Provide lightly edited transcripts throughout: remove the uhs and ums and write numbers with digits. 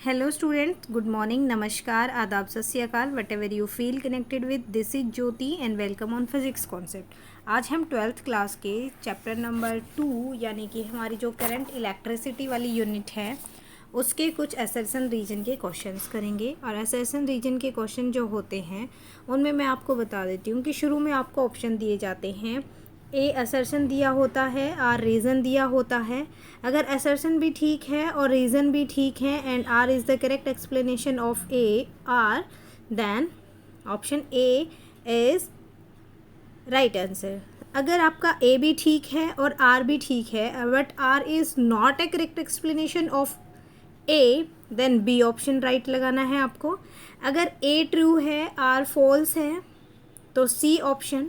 Hello student, good morning, नमस्कार, आदाब, सत श्री अकाल, what ever you feel connected with, this is Jyoti and welcome on physics concept. आज हम 12th क्लास के चैप्टर नंबर 2 यानी कि हमारी जो करंट इलेक्ट्रिसिटी वाली यूनिट है उसके कुछ असर्शन रीजन के क्वेश्चंस करेंगे। और असर्शन रीजन के क्वेश्चन जो होते हैं उनमें मैं आपको बता देती हूँ कि शुरू में आपको ऑप्शन दिए जाते हैं। ए असर्शन दिया होता है, आर रीज़न दिया होता है। अगर असर्शन भी ठीक है और रीज़न भी ठीक है and R is the correct explanation of A R, then option A is right answer. अगर आपका ए भी ठीक है और आर भी ठीक है but R is not a correct explanation of A, then B option right लगाना है आपको। अगर ए ट्रू है, आर फॉल्स है, तो सी ऑप्शन।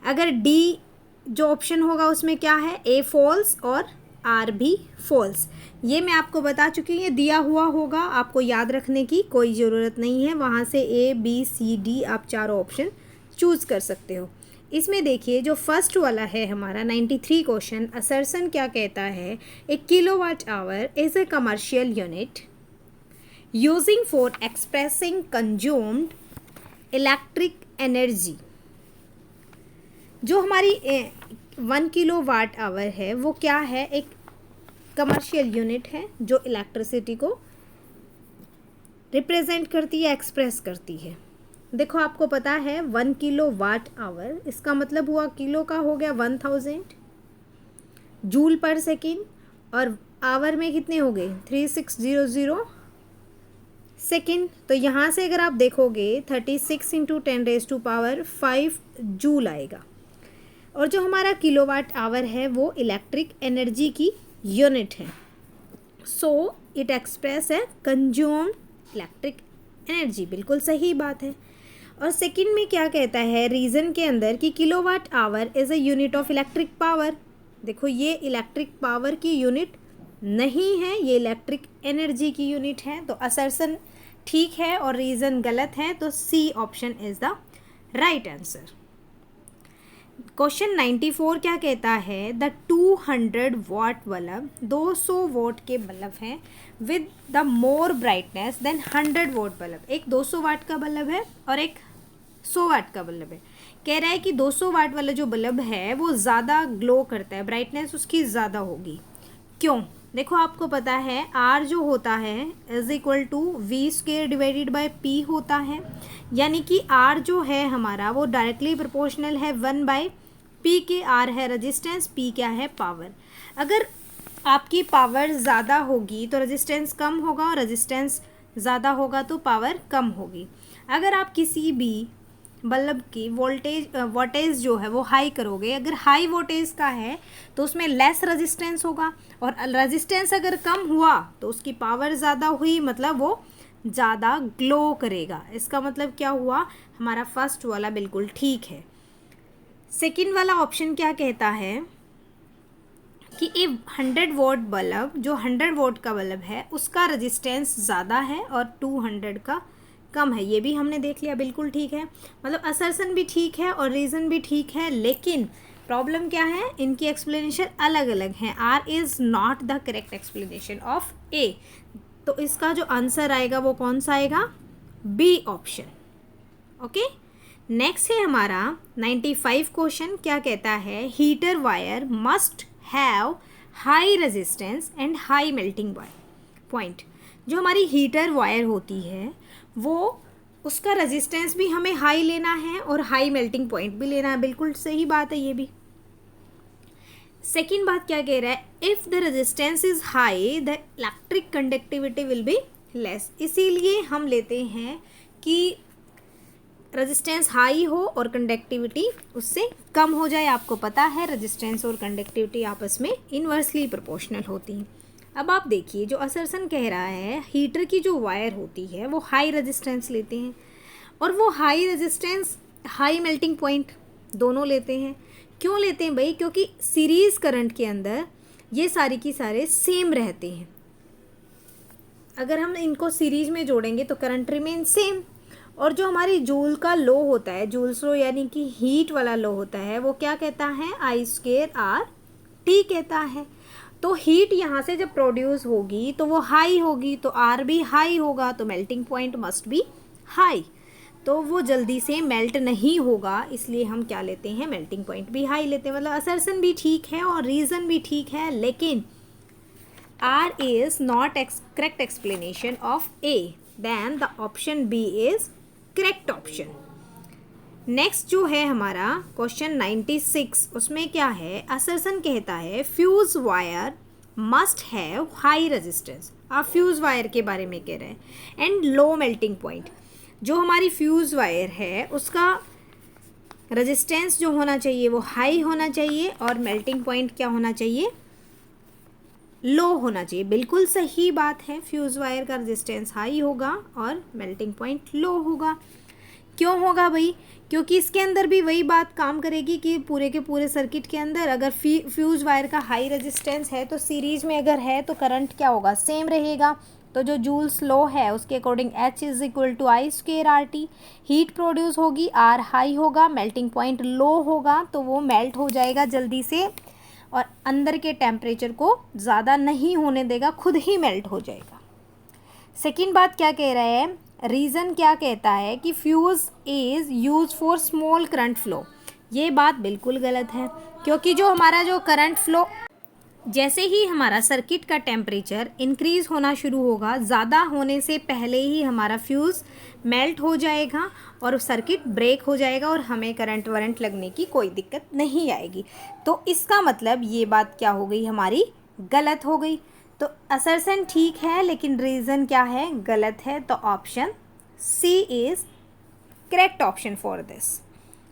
अगर डी जो ऑप्शन होगा उसमें क्या है, ए फॉल्स और आर भी फॉल्स। ये मैं आपको बता चुकी हूँ, ये दिया हुआ होगा, आपको याद रखने की कोई ज़रूरत नहीं है। वहाँ से ए बी सी डी आप चारों ऑप्शन चूज़ कर सकते हो। इसमें देखिए जो फर्स्ट वाला है हमारा 93 क्वेश्चन, असर्शन क्या कहता है, a kilowatt hour is a commercial unit using for expressing consumed electric energy. जो हमारी 1 किलोवाट आवर है वो क्या है, एक कमर्शियल यूनिट है जो इलेक्ट्रिसिटी को रिप्रेजेंट करती है, एक्सप्रेस करती है। देखो आपको पता है 1 किलोवाट आवर, इसका मतलब हुआ किलो का हो गया 1000 जूल पर सेकेंड, और आवर में कितने हो गए 3600 सेकेंड। तो यहाँ से अगर आप देखोगे 36 इंटू 10⁵ जूल आएगा। और जो हमारा किलोवाट आवर है वो इलेक्ट्रिक एनर्जी की यूनिट है। सो इट एक्सप्रेस है कंज्यूम्ड इलेक्ट्रिक एनर्जी, बिल्कुल सही बात है। और सेकंड में क्या कहता है रीज़न के अंदर कि kilowatt hour is a unit of electric power. देखो ये इलेक्ट्रिक पावर की यूनिट नहीं है, ये इलेक्ट्रिक एनर्जी की यूनिट है। तो असर्शन ठीक है और रीज़न गलत है, तो C option is the right answer. Question 94 क्या कहता है, द 200 वाट बल्ब 200 वाट के बल्ब हैं with the more brightness than 100 watt bulb. एक 200 वाट का बल्ब है और एक 100 वाट का बल्ब है। कह रहा है कि 200 वाट वाला जो बल्ब है वो ज़्यादा ग्लो करता है, ब्राइटनेस उसकी ज़्यादा होगी। क्यों? देखो आपको पता है आर जो होता है is equal to V square divided by P होता है, यानी कि आर जो है हमारा वो डायरेक्टली प्रोपोर्शनल है 1/p के। आर है रेजिस्टेंस, पी क्या है पावर। अगर आपकी पावर ज़्यादा होगी तो रेजिस्टेंस कम होगा, और रेजिस्टेंस ज़्यादा होगा तो पावर कम होगी। अगर आप किसी भी बल्ब की वोल्टेज जो है वो हाई करोगे, अगर हाई वोल्टेज का है तो उसमें लेस रेजिस्टेंस होगा, और रेजिस्टेंस अगर कम हुआ तो उसकी पावर ज़्यादा हुई, मतलब वो ज़्यादा ग्लो करेगा। इसका मतलब क्या हुआ, हमारा फर्स्ट वाला बिल्कुल ठीक है। सेकंड वाला ऑप्शन क्या कहता है कि ए 100 वोट बल्ब, जो 100 वोट का बल्ब है उसका रेजिस्टेंस ज़्यादा है और 200 का कम है। ये भी हमने देख लिया, बिल्कुल ठीक है। मतलब असर्शन भी ठीक है और रीज़न भी ठीक है, लेकिन प्रॉब्लम क्या है, इनकी एक्सप्लेनेशन अलग अलग हैं। R is not the correct explanation of A. तो इसका जो आंसर आएगा वो कौन सा आएगा, बी ऑप्शन। ओके, नेक्स्ट है हमारा 95 क्वेश्चन क्या कहता है, heater wire must have high resistance and high melting point. जो हमारी हीटर वायर होती है वो उसका रेजिस्टेंस भी हमें हाई लेना है और हाई मेल्टिंग पॉइंट भी लेना है, बिल्कुल सही बात है ये भी। सेकेंड बात क्या कह रहा है, if the resistance is high the electric conductivity will be less. इसीलिए हम लेते हैं कि रेजिस्टेंस हाई हो और कंडक्टिविटी उससे कम हो जाए। आपको पता है रेजिस्टेंस और कंडक्टिविटी आपस में इन्वर्सली प्रोपोर्शनल होती हैं। अब आप देखिए जो असर्शन कह रहा है, हीटर की जो वायर होती है वो हाई रेजिस्टेंस लेते हैं, और वो high resistance high melting point दोनों लेते हैं। क्यों लेते हैं भाई, क्योंकि सीरीज़ करंट के अंदर ये सारी की सारे सेम रहते हैं। अगर हम इनको सीरीज में जोड़ेंगे तो करंट रिमेन सेम। और जो हमारी जूल का लो होता है, जूल्स लो यानी कि हीट वाला लो होता है, वो क्या कहता है, I² R T कहता है। तो हीट यहाँ से जब प्रोड्यूस होगी तो वो हाई होगी, तो आर भी हाई होगा, तो melting point must be high, तो वो जल्दी से मेल्ट नहीं होगा, इसलिए हम क्या लेते हैं, मेल्टिंग पॉइंट भी हाई लेते हैं। मतलब असर्शन भी ठीक है और रीज़न भी ठीक है, लेकिन R is not correct explanation of A, then the option B is correct option. Next जो है हमारा क्वेश्चन 96, उसमें क्या है, असर्सन कहता है fuse wire must have high resistance. आप फ्यूज वायर के बारे में कह रहे हैं एंड लो मेल्टिंग पॉइंट। जो हमारी फ्यूज वायर है उसका रेजिस्टेंस जो होना चाहिए वो हाई होना चाहिए और मेल्टिंग पॉइंट क्या होना चाहिए, लो होना चाहिए। बिल्कुल सही बात है, फ्यूज़ वायर का रेजिस्टेंस हाई होगा और मेल्टिंग पॉइंट लो होगा। क्यों होगा भाई, क्योंकि इसके अंदर भी वही बात काम करेगी कि पूरे के पूरे सर्किट के अंदर अगर फ्यूज़ वायर का हाई रेजिस्टेंस है तो सीरीज में अगर है तो करंट क्या होगा, सेम रहेगा। तो जो जूल्स लो है उसके according H is equal to I square R T. Heat produce होगी, R हाई होगा, मेल्टिंग पॉइंट लो होगा, तो वो मेल्ट हो जाएगा जल्दी से और अंदर के टेम्परेचर को ज़्यादा नहीं होने देगा, खुद ही मेल्ट हो जाएगा। सेकेंड बात क्या कह रहा है, रीज़न क्या कहता है कि fuse is use for small current flow. ये बात बिल्कुल गलत है, क्योंकि जो हमारा जो करंट फ्लो, जैसे ही हमारा सर्किट का टेम्परेचर इंक्रीज़ होना शुरू होगा, ज़्यादा होने से पहले ही हमारा फ्यूज़ मेल्ट हो जाएगा और सर्किट ब्रेक हो जाएगा और हमें करंट वरंट लगने की कोई दिक्कत नहीं आएगी। तो इसका मतलब ये बात क्या हो गई, हमारी गलत हो गई। तो असर्शन ठीक है लेकिन रीज़न क्या है, गलत है। तो option C is correct option for this.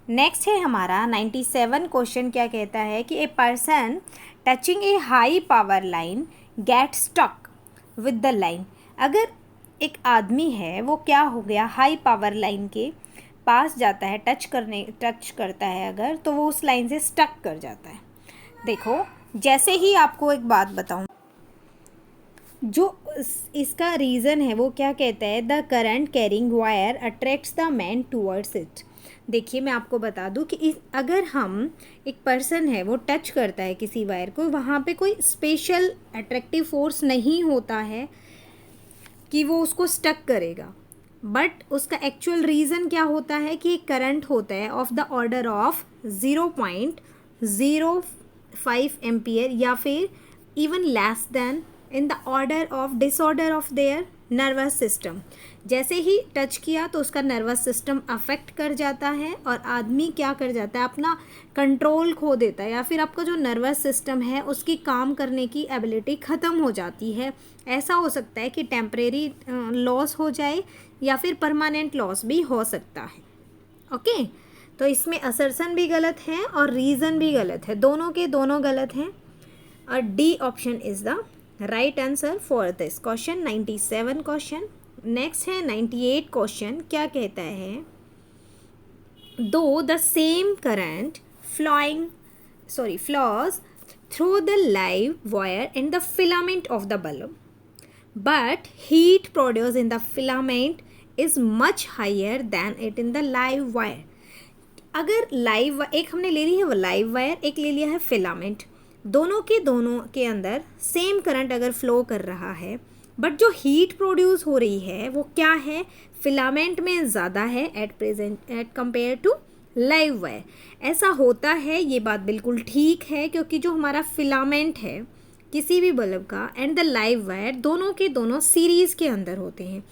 Next है हमारा 97 क्वेश्चन, क्या कहता है कि a person touching a high power line get stuck with the line. अगर एक आदमी है वो क्या हो गया, हाई पावर लाइन के पास जाता है, टच करता है अगर, तो वो उस लाइन से स्टक कर जाता है। देखो, जैसे ही आपको एक बात बताऊं, जो इसका रीज़न है वो क्या कहता है, the current carrying wire attracts the man towards it. देखिए मैं आपको बता दूं कि अगर हम एक पर्सन है वो टच करता है किसी वायर को, वहाँ पे कोई स्पेशल अट्रैक्टिव फोर्स नहीं होता है कि वो उसको स्टक करेगा, बट उसका एक्चुअल रीज़न क्या होता है कि एक करंट होता है of the order of 0.05 ampere या फिर even less then in the order of disorder of their nervous system. जैसे ही टच किया तो उसका नर्वस सिस्टम अफेक्ट कर जाता है और आदमी क्या कर जाता है, अपना कंट्रोल खो देता है, या फिर आपका जो नर्वस सिस्टम है उसकी काम करने की एबिलिटी ख़त्म हो जाती है। ऐसा हो सकता है कि टेम्परेरी लॉस हो जाए या फिर परमानेंट लॉस भी हो सकता है। ओके, तो इसमें असर्शन भी गलत है और रीज़न भी गलत है, दोनों के दोनों गलत हैं और D option is the right answer for this question 97 question. Next है 98 क्वेश्चन, क्या कहता है, दो the same current flows through the live wire and the filament of the bulb, but heat produced in the filament is much higher than it in the live wire. अगर live, एक हमने ले ली है वो लाइव वायर, एक ले लिया है फिलामेंट, दोनों के अंदर सेम करंट अगर फ्लो कर रहा है, बट जो हीट प्रोड्यूस हो रही है वो क्या है, फिलामेंट में ज़्यादा है at compare to live wire. ऐसा होता है, ये बात बिल्कुल ठीक है, क्योंकि जो हमारा फिलामेंट है किसी भी बल्ब का एंड द लाइव वायर, दोनों के दोनों सीरीज़ के अंदर होते हैं।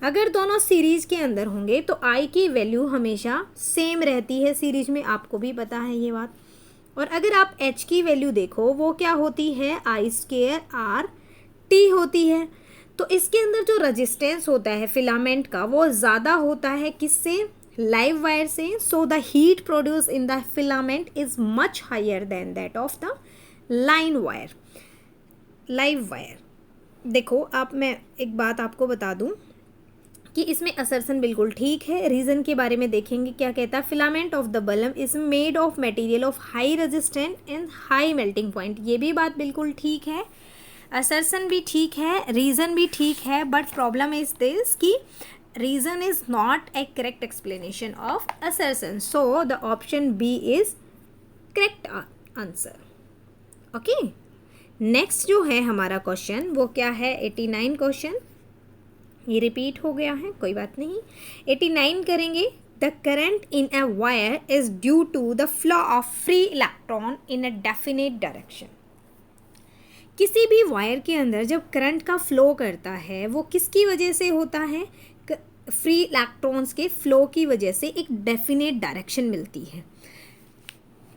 अगर दोनों सीरीज़ के अंदर होंगे तो आई की वैल्यू हमेशा सेम रहती है सीरीज़ में, आपको भी पता है ये बात। और अगर आप एच की वैल्यू देखो वो क्या होती है, आई स्क्वेयर आर टी होती है। तो इसके अंदर जो रेजिस्टेंस होता है फिलामेंट का वो ज़्यादा होता है किससे, लाइव वायर से। So the heat produce in the filament is much higher than that of the live wire. देखो, आप मैं एक बात आपको बता दूं कि इसमें असर्शन बिल्कुल ठीक है। रीज़न के बारे में देखेंगे, क्या कहता है, filament of the bulb is made of material of high resistance and high melting point. ये भी बात बिल्कुल ठीक है, असर्शन भी ठीक है, रीज़न भी ठीक है, बट प्रॉब्लम इज दिस कि reason is not a correct explanation of assertion. So the option B is correct answer. Okay, next जो है हमारा क्वेश्चन वो क्या है, 89 क्वेश्चन, ये रिपीट हो गया है, कोई बात नहीं। 89 करेंगे। The current in a wire is due to the flow of free electron in a definite direction. किसी भी वायर के अंदर जब करंट का फ्लो करता है वो किसकी वजह से होता है, फ्री इलेक्ट्रॉन्स के फ्लो की वजह से एक डेफिनेट डायरेक्शन मिलती है।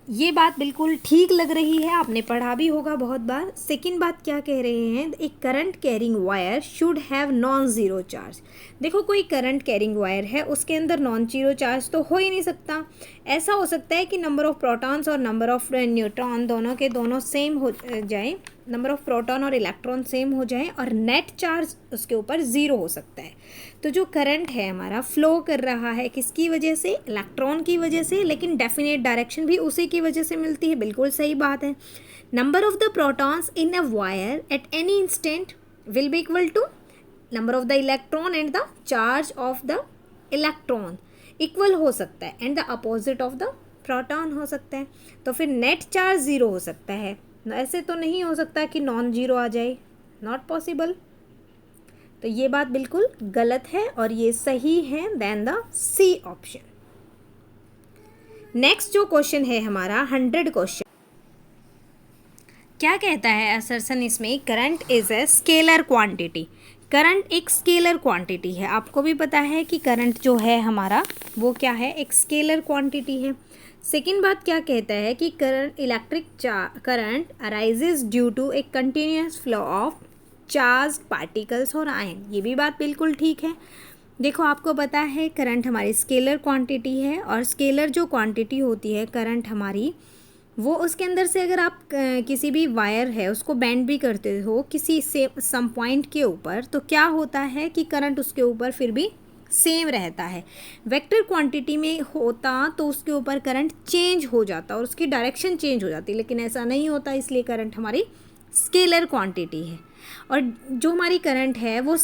ये बात बिल्कुल ठीक लग रही है, आपने पढ़ा भी होगा बहुत बार। सेकंड बात क्या कह रहे हैं, एक current carrying wire should have non zero charge. देखो कोई करंट कैरिंग वायर है, उसके अंदर नॉन जीरो चार्ज तो हो ही नहीं सकता। ऐसा हो सकता है कि नंबर ऑफ प्रोटॉन्स और नंबर ऑफ न्यूट्रॉन दोनों के दोनों सेम हो जाए, नंबर ऑफ प्रोटॉन और इलेक्ट्रॉन सेम हो जाए और नेट चार्ज उसके ऊपर ज़ीरो हो सकता है। तो जो करंट है हमारा फ्लो कर रहा है किसकी वजह से, इलेक्ट्रॉन की वजह से, लेकिन डेफिनेट डायरेक्शन भी उसी की वजह से मिलती है, बिल्कुल सही बात है। Number of the protons in a wire at any instant will be equal to number of the electron and the charge of the electron, equal हो सकता है, and the opposite of the proton हो सकता है। तो फिर net charge zero हो सकता है, ऐसे तो नहीं हो सकता कि नॉन जीरो आ जाए, नॉट पॉसिबल। तो ये बात बिल्कुल गलत है और ये सही है then the C option. Next जो क्वेश्चन है हमारा 100 क्वेश्चन, क्या कहता है असर्शन इसमें, current is a scalar quantity. Current एक स्केलर क्वांटिटी है, आपको भी पता है कि करंट जो है हमारा वो क्या है, एक स्केलर क्वांटिटी है। सेकेंड बात क्या कहता है कि current electric current arises due to a continuous flow of charge particles और आयन। ये भी बात बिल्कुल ठीक है। देखो आपको पता है करंट हमारी स्केलर क्वांटिटी है और स्केलर जो क्वांटिटी होती है करंट हमारी, वो उसके अंदर से अगर आप किसी भी वायर है उसको बेंड भी करते हो किसी से सम पॉइंट के ऊपर, तो क्या होता है कि करंट उसके ऊपर फिर भी सेम रहता है। वेक्टर क्वांटिटी में होता तो उसके ऊपर करंट चेंज हो जाता और उसकी डायरेक्शन चेंज हो जाती, लेकिन ऐसा नहीं होता, इसलिए करंट हमारी स्केलर क्वांटिटी है। और जो हमारी करंट है वो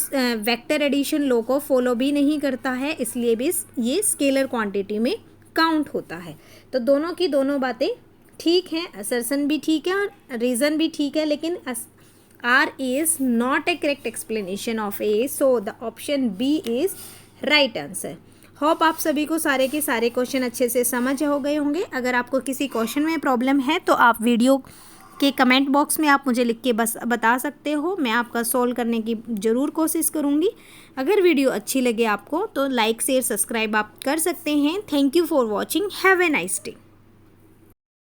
वेक्टर एडिशन लॉ को फॉलो भी नहीं करता है, इसलिए भी ये स्केलर क्वांटिटी में काउंट होता है। तो दोनों की दोनों बातें ठीक हैं, असर्शन भी ठीक है और रीज़न भी ठीक है, लेकिन R is not a correct explanation of A, so the option B is right answer. Hope आप सभी को सारे के सारे क्वेश्चन अच्छे से समझ हो गए होंगे। अगर आपको किसी क्वेश्चन में प्रॉब्लम है तो आप वीडियो के कमेंट बॉक्स में आप मुझे लिख के बस बता सकते हो, मैं आपका सॉल्व करने की ज़रूर कोशिश करूँगी। अगर वीडियो अच्छी लगे आपको तो लाइक शेयर सब्सक्राइब आप कर सकते हैं। Thank you for watching, have a nice day.